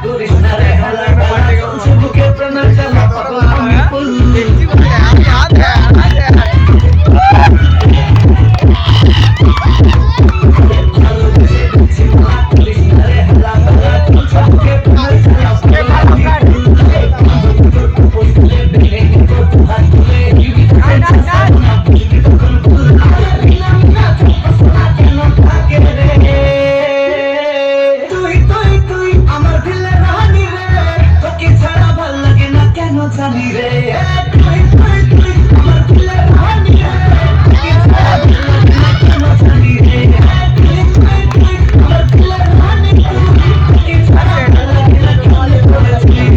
করিস না রে হেলা চলছে বুকে প্রেমের খেলা পাগল আমি ফুল জানি রে তুই তুই তুই আমার দিলে রানী রে কেন জানি রে তুই তুই তুই আমার দিলে রানী তুই ছাড়া লাগে না কেমনে করেছিলি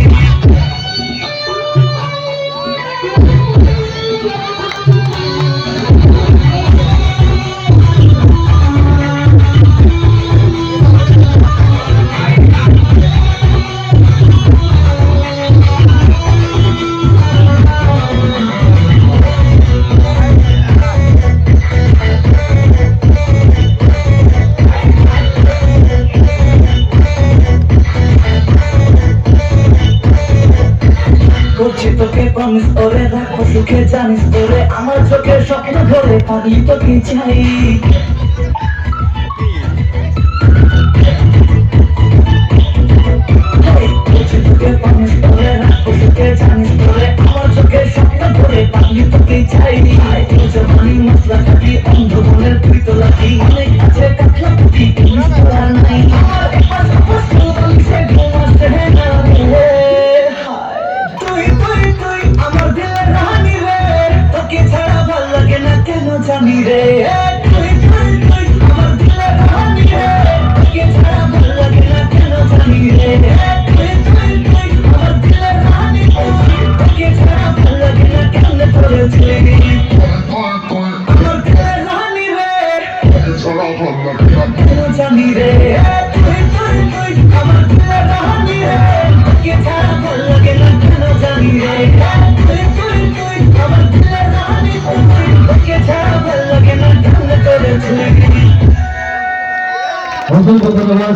তোকে প্রমিস ওরে রাখো সুখে জানিস ওরে আমার চোখে স্বপ্ন ধরে পাগলি তোকে চাই তোকে প্রমিস ওরে রাখো সুখে জানিস ওরে আমার চোখে স্বপ্ন ধরে পাগলি তোকে চাই জমানি মশলা খাবি অন্ধ মনের তুই তো লাগি অনেক আছে কাঠলা পুটি নাই আমার একবার সে ঘুম আসতে না জানি রে তুই তুই তুই আমার দিলে রানী রে তোকে ছাড়া ভালো লাগে না কেন জানি রে তুই তুই তুই আমার দিলে রানী তোকে ছাড়া ভালো লাগে না কেন করেছিলি আমার দিলে রানী রে কেন জানি রে তুই তুই তুই আমার দিলে রানী রে তোকে ছাড়া ভালো লাগে না কেন জানি রে তুই তুই তুই আমার দিলে রানী তোকে ছাড়া ভালো লাগে না কেন করেছিলি অসংখ্য ধন্যবাদ